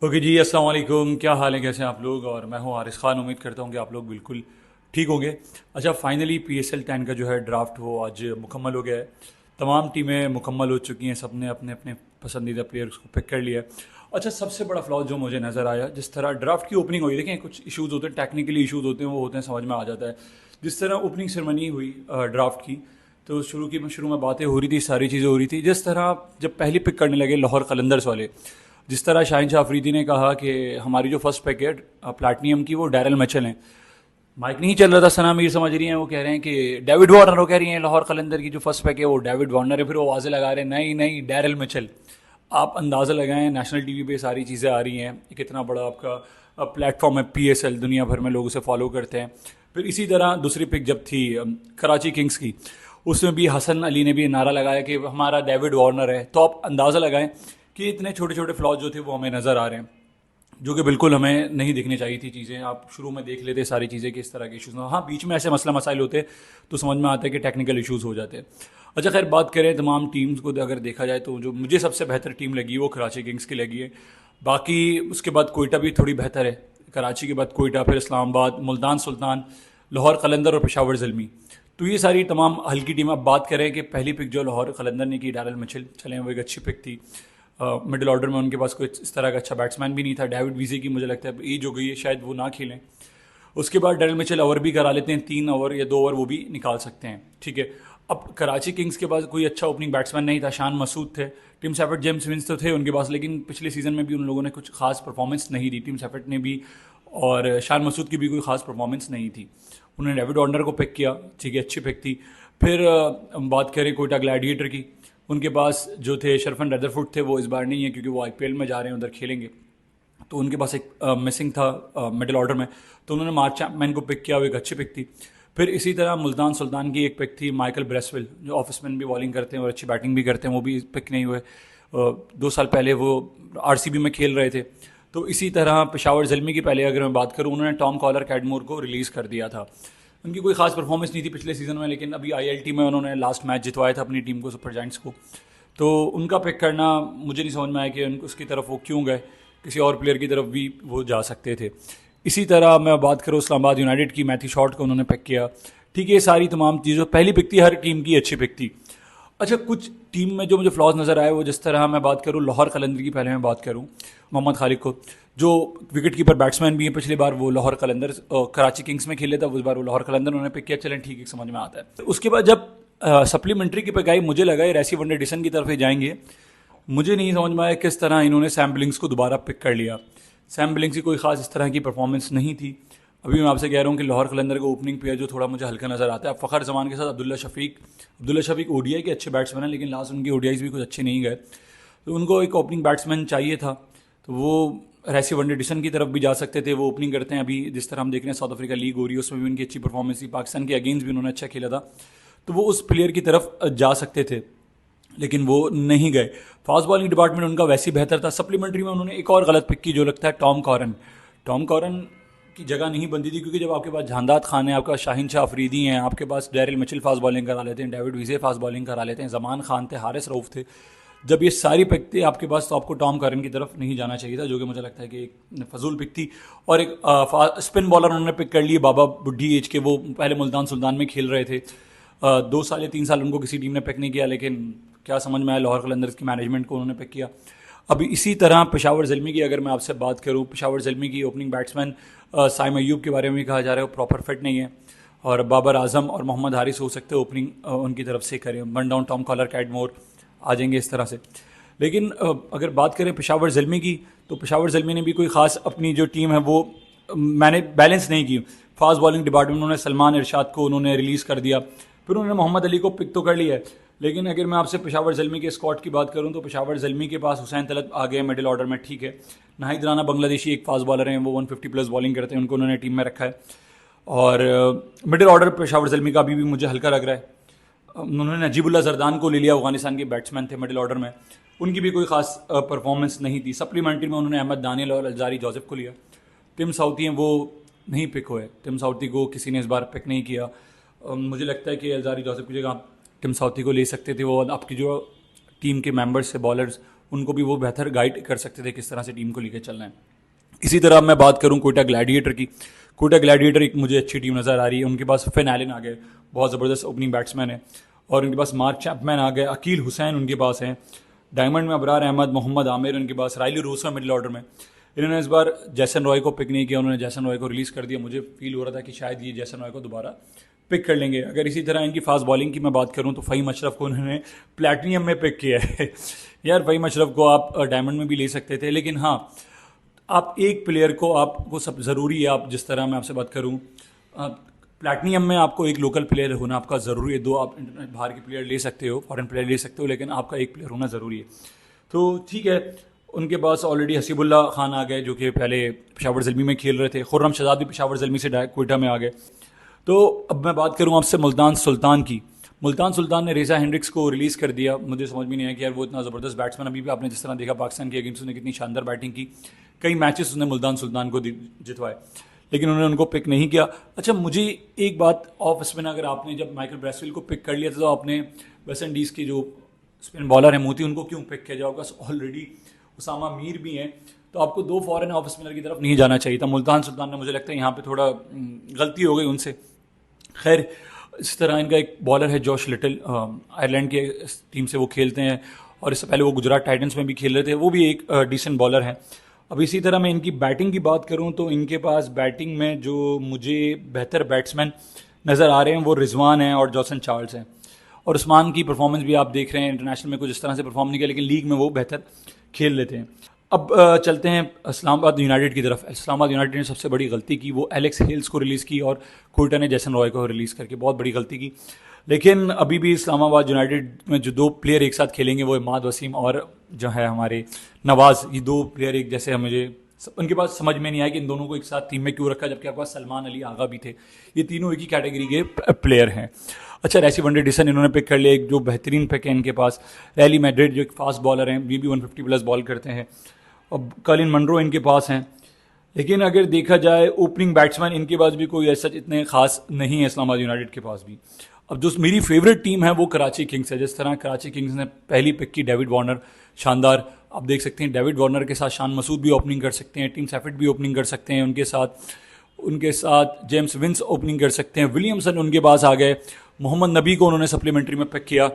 Okay जी, अस्सलाम वालेकुम। क्या हाल है, कैसे हैं आप लोग? और मैं हूं हारिस खान। उम्मीद करता हूं कि आप लोग बिल्कुल ठीक होंगे। अच्छा, फाइनली PSL 10 का जो है ड्राफ्ट वो आज मुकम्मल हो गया है। तमाम टीमें मुकम्मल हो चुकी हैं, सब ने अपने अपने पसंदीदा प्लेयर्स को पिक कर लिया है। अच्छा, सबसे बड़ा फ्लॉ जो मुझे नज़र आया, जिस तरह ड्राफ्ट की ओपनिंग हुई, देखें कुछ इशूज़ होते हैं, टेक्निकली इशूज़ होते हैं, वो होते हैं, समझ में आ जाता है। जिस तरह ओपनिंग सेरेमनी हुई ड्राफ्ट की, तो शुरू में बातें हो रही थी, सारी चीज़ें हो रही थी। जिस तरह जब पहली पिक करने लगे लाहौर कलंदर्स वाले, जिस तरह शाहिन शाह अफरीदी ने कहा कि हमारी जो फर्स्ट पिक है प्लैटिनियम की, वो डैरल मिचेल हैं। माइक नहीं चल रहा था, सना मीर समझ रही हैं, वो कह रहे हैं कि डेविड वार्नर, वो कह रही हैं लाहौर कलंदर की जो फर्स्ट पिक है वो डेविड वार्नर है, फिर वो आवाज़ें लगा रहे हैं नहीं नहीं डैरल मिचेल। आप अंदाज़ा लगाएं, नेशनल टीवी पे सारी चीज़ें आ रही हैं, कितना बड़ा आपका प्लेटफॉर्म है PSL, दुनिया भर में लोग उसे फॉलो करते हैं। फिर इसी तरह दूसरी पिक जब थी कराची किंग्स की, उसमें भी हसन अली ने भी नारा लगाया कि हमारा डेविड वार्नर है। तो आप अंदाज़ा लगाएं कि इतने छोटे छोटे फ्लॉज जो थे वो हमें नज़र आ रहे हैं, जो कि बिल्कुल हमें नहीं दिखनी चाहिए थी चीज़ें। आप शुरू में देख लेते सारी चीज़ें कि इस तरह के इशूज़ ना, हाँ बीच में ऐसे मसला मसाइल होते तो समझ में आता है कि टेक्निकल इशूज़ हो जाते हैं। अच्छा खैर, बात करें तमाम टीम्स को, अगर देखा जाए तो जो मुझे सबसे बेहतर टीम लगी वो कराची किंग्स की लगी है। बाकी उसके बाद कोयटा भी थोड़ी बेहतर है। कराची के बाद कोयटा, फिर इस्लामाबाद, मुल्तान सुल्तान, लाहौर कलंदर और पेशावर ज़ल्मी। तो ये सारी तमाम हल्की टीम। अब बात करें कि पहली पिक जो लाहौर कलंदर ने की, डैरल मिचेल, चलें वो एक अच्छी पिक थी। मिडिल ऑर्डर में उनके पास कोई इस तरह का अच्छा बैट्समैन भी नहीं था। डेविड वीजे की मुझे लगता है एज हो गई है, शायद वो ना खेलें। उसके बाद डैरल मिचेल ओवर भी करा लेते हैं, 3 ओवर या 2 ओवर वो भी निकाल सकते हैं, ठीक है। अब कराची किंग्स के पास कोई अच्छा ओपनिंग बैट्समैन नहीं था। शान मसूद थे, टिम सेफर्ट, जेम्स विंस तो थे उनके पास, लेकिन पिछले सीजन में भी उन लोगों ने कुछ खास परफॉर्मेंस नहीं दी, टिम सेफर्ट ने भी, और शान मसूद की भी कोई खास परफॉर्मेंस नहीं थी। उन्होंने डेविड वार्नर को पिक किया, ठीक है, अच्छी पिक थी। फिर बात करें कोयटा ग्लैडिएटर की, उनके पास जो थे शरफन रदरफुड थे, वो इस बार नहीं है क्योंकि वो IPL में जा रहे हैं, उधर खेलेंगे। तो उनके पास एक मिसिंग था मिडिल ऑर्डर में, तो उन्होंने मार्क चैपमैन को पिक किया, वो एक अच्छी पिक थी। फिर इसी तरह मुल्तान सुल्तान की एक पिक थी माइकल ब्रेसवेल, जो ऑफ स्पिन भी बॉलिंग करते हैं और अच्छी बैटिंग भी करते हैं, वो भी पिक नहीं हुए। 2 साल पहले वो RCB में खेल रहे थे। तो इसी तरह पेशावर ज़ल्मी की पहले अगर मैं बात करूँ, उन्होंने टॉम कॉलर कैडमोर को रिलीज़ कर दिया था। उनकी कोई खास परफॉर्मेंस नहीं थी पिछले सीजन में, लेकिन अभी ILT में उन्होंने लास्ट मैच जितवाया था अपनी टीम को, सुपर जायंट्स को। तो उनका पिक करना मुझे नहीं समझ में आया कि उसकी तरफ वो क्यों गए, किसी और प्लेयर की तरफ भी वो जा सकते थे। इसी तरह मैं बात करूँ इस्लामाबाद यूनाइटेड की, मैथ्यू शॉट को उन्होंने पिक किया, ठीक है। ये सारी तमाम चीज़ों, पहली पिक थी, हर टीम की अच्छी पिक थी। अच्छा, कुछ टीम में जो मुझे फ्लॉज नज़र आए, वो जिस तरह मैं बात करूँ लाहौर कलंदर की, पहले मैं बात करूँ मोहम्मद खालिद को, जो विकेट कीपर बैट्समैन भी है। पिछली बार वो लाहौर कलंदर कराची किंग्स में खेले था, उस बार वो लाहौर कलंदर उन्होंने पिक किया, चलें ठीक है, समझ में आता है। उसके बाद जब सप्लीमेंट्री की पिक आई, मुझे लगा ये रेसी वनडे डिसन की तरफ ही जाएंगे। मुझे नहीं समझ में आया किस तरह इन्होंने सैम बिलिंग्स को दोबारा पिक कर लिया। सैम बिलिंग्स की कोई खास इस तरह की परफॉर्मेंस नहीं थी। अभी मैं आपसे कह रहा हूँ कि लाहौर कलंदर का ओपनिंग पेयर जो थोड़ा मुझे हल्का नज़र आता है, फ़खर जमान के साथ अब्दुल्ला शफीक ODI के अच्छे बैट्समैन हैं, लेकिन लास्ट उनके ODIs भी कुछ अच्छे नहीं गए। तो उनको एक ओपनिंग बैट्समैन चाहिए था, तो वो रेसी वनडे डिसन की तरफ भी जा सकते थे। वो ओपनिंग करते हैं, अभी जिस तरह हम देख रहे हैं साउथ अफ्रीका लीग हो रही है, उसमें भी उनकी अच्छी परफॉर्मेंस थी, पाकिस्तान के अगेंस्ट भी उन्होंने अच्छा खेला था, तो वो उस प्लेयर की तरफ जा सकते थे, लेकिन वो नहीं गए। फास्ट बॉलिंग डिपार्टमेंट उनका वैसे ही बेहतर था। सप्लीमेंट्री में उन्होंने एक और गलत पिक की, जो लगता है टॉम कॉरन की जगह नहीं बनती थी, क्योंकि जब आपके पास जहांदाद खान है, आपके पास शाहिन शाह अफरीदी हैं, आपके पास डैरिल मिचेल फास्ट बॉलिंग करा लेते हैं, डेविड विजे फास्ट बॉलिंग करा लेते हैं, जमान खान थे, हारिस रऊफ थे, जब ये सारी पिक थी आपके पास, तो आपको टॉम करन की तरफ नहीं जाना चाहिए था, जो कि मुझे लगता है कि एक फजूल पिक थी। और एक स्पिन बॉलर उन्होंने पिक कर लिए, बाबा बुढ़ी एज के, वो पहले मुल्तान सुल्तान में खेल रहे थे। 2 साल या 3 साल उनको किसी टीम ने पिक नहीं किया, लेकिन क्या समझ में आया, लाहौर कलंदर्स की मैनेजमेंट को उन्होंने पिक किया। अभी इसी तरह पेशावर ज़ल्मी की अगर मैं आपसे बात करूँ, पेशावर ज़ल्मी की ओपनिंग बैट्समैन साइम अयूब के बारे में भी कहा जा रहा है वो प्रॉपर फिट नहीं है, और बाबर आजम और मोहम्मद हारिस हो सकते हैं ओपनिंग उनकी तरफ से करें। One down Tom Kohler, Cadmore आ जाएंगे इस तरह से। लेकिन अगर बात करें पेशावर ज़ल्मी की, तो पेशावर ज़ल्मी ने भी कोई ख़ास अपनी जो टीम है वो मैंने बैलेंस नहीं की। फास्ट बॉलिंग डिपार्टमेंट उन्होंने सलमान इरशाद को उन्होंने रिलीज़ कर दिया, फिर उन्होंने मोहम्मद अली को पिक तो कर लिया है, लेकिन अगर मैं आपसे पेशावर ज़ल्मी के स्क्वाड की बात करूं, तो पेशावर ज़ल्मी के पास हुसैन तलत आ गए मिडिल ऑर्डर में, ठीक है। नाहिद राना बांग्लादेशी एक फास्ट बॉलर हैं, वो 150 प्लस बॉलिंग करते हैं, उनको उन्होंने टीम में रखा है। और मिडिल ऑर्डर पेशावर ज़ल्मी का अभी भी मुझे हल्का लग रहा है। उन्होंने नजीबुल्ला जरदान को ले लिया, अफगानिस्तान के बैट्समैन थे मिडिल ऑर्डर में, उनकी भी कोई खास परफॉर्मेंस नहीं थी। सप्लीमेंट्री में उन्होंने अहमद दानियल और अलजारी जोसेफ को लिया। टिम साउथी हैं, वो नहीं पिक हुए, टिम साउथी को किसी ने इस बार पिक नहीं किया। मुझे लगता है कि अलजारी जोसेफ की जगह आप टिम साउथी को ले सकते थे, वो आपकी जो टीम के मेंबर्स से बॉलर्स उनको भी वो बेहतर गाइड कर सकते थे किस तरह से टीम को लेकर चलना है। इसी तरह मैं बात करूं कोयटा ग्लैडिएटर की, कोयटा ग्लैडिएटर एक मुझे अच्छी टीम नज़र आ रही है। उनके पास फिन एलन आ गए, बहुत ज़बरदस्त ओपनिंग बैट्समैन है, और उनके पास मार्क चैपमैन आ गए, अकील हुसैन उनके पास हैं, डायमंड में अबरार अहमद, मोहम्मद आमिर उनके पास, राइली रूसो मिडिल ऑर्डर में। इन्होंने इस बार जैसन रॉय को पिक नहीं किया, उन्होंने जैसन रॉय को रिलीज़ कर दिया। मुझे फील हो रहा था कि शायद ये जैसन रॉय को दोबारा पिक कर लेंगे। अगर इसी तरह इनकी फास्ट बॉलिंग की मैं बात करूं तो फ़हीम अशरफ को उन्होंने प्लैटिनियम में पिक किया है। यार फ़हीम अशरफ को आप डायमंड में भी ले सकते थे, लेकिन हाँ, आप एक प्लेयर को आपको सब ज़रूरी है। आप जिस तरह मैं आपसे बात करूं, प्लैटिनियम में आपको एक लोकल प्लेयर होना आपका ज़रूरी है। दो आप बाहर के प्लेयर ले सकते हो, फॉरेन प्लेयर ले सकते हो, लेकिन आपका एक प्लेयर होना ज़रूरी है। तो ठीक है, उनके पास ऑलरेडी हसीबुल्ला खान आ गए जो कि पहले पेशावर ज़ल्मी में खेल रहे थे। खुर्रम शहजाद भी पेशावर ज़ल्मी से कोयटा में आ गए। तो अब मैं बात करूँ आपसे मुल्तान सुल्तान की। मुल्तान सुल्तान ने रेजा हेंड्रिक्स को रिलीज़ कर दिया। मुझे समझ में नहीं आया कि यार वो इतना ज़बरदस्त बैट्समैन, अभी भी आपने जिस तरह देखा पाकिस्तान के अगेंस्ट उसने कितनी शानदार बैटिंग की, कई मैचेस उसने मुल्तान सुल्तान को जितवाए, लेकिन उन्होंने उनको पिक नहीं किया। अच्छा, मुझे एक बात ऑफ स्पिन, अगर आपने जब माइकल ब्रेसवेल को पिक कर लिया था तो आपने वेस्ट इंडीज़ के जो स्पिन बॉलर हैं मोती, उनको क्यों पिक किया? जब आपके पास ऑलरेडी उसामा मीर भी हैं, तो आपको दो फॉरेन ऑफ स्पिनर की तरफ नहीं जाना चाहिए था। मुल्तान सुल्तान ने, मुझे लगता है यहाँ पे थोड़ा गलती हो गई उनसे। खैर, इस तरह इनका एक बॉलर है जॉश लिटिल, आयरलैंड के टीम से वो खेलते हैं, और इससे पहले वो गुजरात टाइटंस में भी खेल रहे थे। वो भी एक डिसेंट बॉलर हैं। अब इसी तरह मैं इनकी बैटिंग की बात करूं तो इनके पास बैटिंग में जो मुझे बेहतर बैट्समैन नज़र आ रहे हैं वो रिजवान हैं और जॉसन चार्ल्स हैं। और उस्मान की परफॉर्मेंस भी आप देख रहे हैं, इंटरनेशनल में कुछ इस तरह से परफॉर्म नहीं किया, लेकिन लीग में वो बेहतर खेल लेते हैं। अब चलते हैं इस्लामाबाद यूनाइटेड की तरफ। इस्लामाबाद यूनाइटेड ने सबसे बड़ी गलती की, वो एलेक्स हेल्स को रिलीज़ की, और कोयटा ने जैसन रॉय को रिलीज़ करके बहुत बड़ी गलती की। लेकिन अभी भी इस्लामाबाद यूनाइटेड में जो दो प्लेयर एक साथ खेलेंगे वो इमाद वसीम और जो है हमारे नवाज़, ये दो प्लेयर एक जैसे मुझे उनके पास समझ में नहीं आया कि इन दोनों को एक साथ टीम में क्यों रखा, जबकि आपके पास सलमान अली आगा भी थे। ये तीनों एक ही कैटेगरी के प्लेयर हैं। अच्छा, रैसी वनडे इन्होंने पिक कर लिया, एक जो बेहतरीन पिक है इनके पास। रैली मैड्रिड जो एक फास्ट बॉलर हैं, ये भी 150 प्लस बॉल करते हैं। अब कलिन मनरो इनके पास हैं। लेकिन अगर देखा जाए ओपनिंग बैट्समैन इनके पास भी कोई ऐसा इतने खास नहीं है इस्लामाबाद यूनाइटेड के पास भी। अब जो मेरी फेवरेट टीम है वो कराची किंग्स है। जिस तरह कराची किंग्स ने पहली पिक की डेविड वार्नर, शानदार, आप देख सकते हैं डेविड वार्नर के साथ शान मसूद भी ओपनिंग कर सकते हैं, टीम सैफिट भी ओपनिंग कर सकते हैं, उनके साथ जेम्स विंस ओपनिंग कर सकते हैं, विलियमसन उनके पास आ गए, मोहम्मद नबी को उन्होंने सप्लीमेंट्री में पिक किया।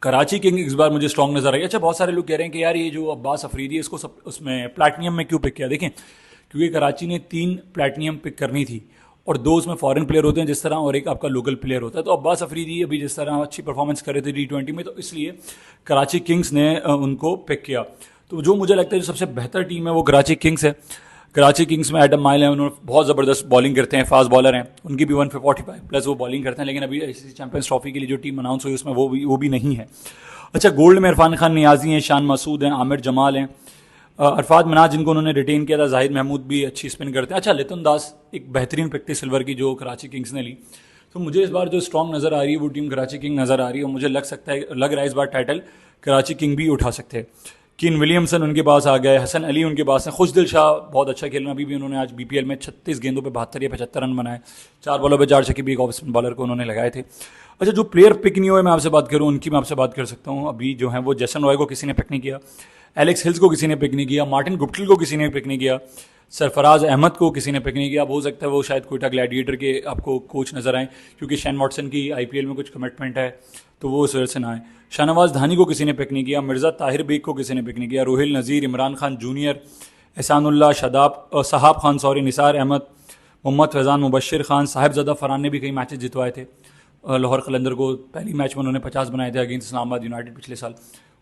कराची किंग इस बार मुझे स्ट्रॉन्ग नजर आई। अच्छा, बहुत सारे लोग कह रहे हैं कि यार ये जो अब्बास अफरीदी है इसको उसमें प्लैटिनियम में क्यों पिक किया? देखें, क्योंकि कराची ने 3 प्लैटिनियम पिक करनी थी, और 2 उसमें फॉरेन प्लेयर होते हैं जिस तरह, और एक आपका लोकल प्लेयर होता है। तो अब्बास अफरीदी अभी जिस तरह अच्छी परफॉर्मेंस कर रहे थे T20 में, तो इसलिए कराची किंग्स ने उनको पिक किया। तो जो मुझे लगता है जो सबसे बेहतर टीम है वो कराची किंग्स है। कराची किंग्स में एडम माइल हैं, उन्होंने बहुत ज़बरदस्त बॉलिंग करते हैं, फास्ट बॉलर हैं, उनकी भी 145 प्लस वो बॉलिंग करते हैं। लेकिन अभी ICC चैंपियंस ट्रॉफी के लिए जो टीम अनाउंस हुई उसमें वो भी नहीं है। अच्छा, गोल्ड में इरफान खान नियाजी हैं, शान मसूद हैं, आमिर जमाल हैं, अरफात मनाज जिनको उन्होंने रिटेन किया था, जाहिद महमूद भी अच्छी स्पिन करते हैं। अच्छा, लितन दास एक बेहतरीन पिक थी सिल्वर की जो कराची किंग्स ने ली। तो मुझे इस बार जो स्ट्रॉन्ग नज़र आ रही है वो टीम कराची किंग नज़र आ रही है, और मुझे लग रहा है इस बार टाइटल कराची किंग भी उठा सकते हैं। किन विलियमसन उनके पास आ गए, हसन अली उनके पास हैं, खुशदिल शाह बहुत अच्छा खेल रहे हैं। अभी भी उन्होंने आज BPL में 36 गेंदों पे 72 या 75 रन बनाए, 4 बॉलों पे 4 छक्के भी एक ऑफ स्पिन बॉलर को उन्होंने लगाए थे। अच्छा, जो प्लेयर पिक नहीं हुए मैं आपसे बात करूं, उनकी मैं आपसे बात कर सकता हूं। अभी जो है वो जैसन रॉय को किसी ने पिक नहीं किया, एलेक्स हिल्स को किसी ने पिक नहीं किया, मार्टिन गुप्टिल को किसी ने पिक नहीं किया, सरफराज अहमद को किसी ने पिक नहीं किया। अब हो सकता है वो शायद कोयटा ग्लैडिएटर के आपको कोच नजर आए, क्योंकि शैन वॉटसन की IPL में कुछ कमिटमेंट है, तो वो उस वजह से ना आए। शाहनवाज धानी को किसी ने पिक नहीं किया, मिर्ज़ा ताहिर बेग को किसी ने पिक नहीं किया, रोहिल नज़ीर, इमरान खान जूनियर, एहसानुल्लाह, साहब खान, निसार अहमद, मोहम्मद फैज़ान, मुबशिर खान, साहिबजादा फरहान ने भी कई मैचेस जितवाए थे। लाहौर कलंदर को पहली मैच में उन्होंने 50 बनाए थे अगेंस्ट इस्लामाबाद यूनाइटेड पिछले साल,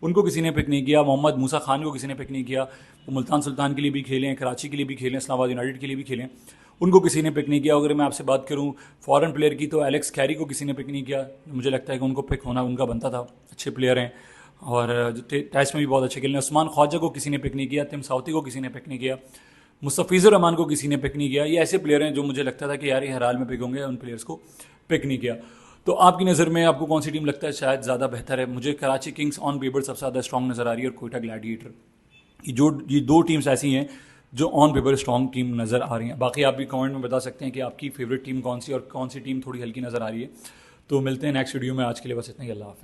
उनको किसी ने पिक नहीं किया। मोहम्मद मूसा खान को किसी ने पिक नहीं किया, वो मुल्तान सुल्तान के लिए भी खेले हैं, कराची के लिए भी खेले हैं, इस्लामाबाद यूनाइटेड के लिए भी खेले हैं, उनको किसी ने पिक नहीं किया। अगर मैं आपसे बात करूं फॉरेन प्लेयर की तो एलेक्स कैरी को किसी ने पिक नहीं किया। मुझे लगता है कि उनको पिक होना उनका बनता था, अच्छे प्लेयर हैं और टेस्ट में भी बहुत अच्छे खेले हैं। उस्मान ख्वाजा को किसी ने पिक नहीं किया, तिम साउथी को किसी ने पिक नहीं किया, मुस्तफ़ीज़ुर रहमान को किसी ने पिक नहीं किया। ये ऐसे प्लेयर हैं जो मुझे लगता था कि यार ये हर हाल में पिक होंगे, उन प्लेयर्स को पिक नहीं किया। तो आपकी नज़र में आपको कौन सी टीम लगता है शायद ज़्यादा बेहतर है? मुझे कराची किंग्स ऑन पेपर सबसे ज़्यादा स्ट्रॉन्ग नज़र आ रही है, और कोयटा ग्लैडिएटर, ये 2 टीम्स ऐसी हैं जो ऑन पेपर स्ट्रॉन्ग टीम नज़र आ रही हैं। बाकी आप भी कमेंट में बता सकते हैं कि आपकी फेवरेट टीम कौन सी और कौन सी टीम थोड़ी हल्की नज़र आ रही है। तो मिलते हैं नेक्स्ट वीडियो में, आज के लिए बस इतना ही, अल्लाह हाफ़िज़।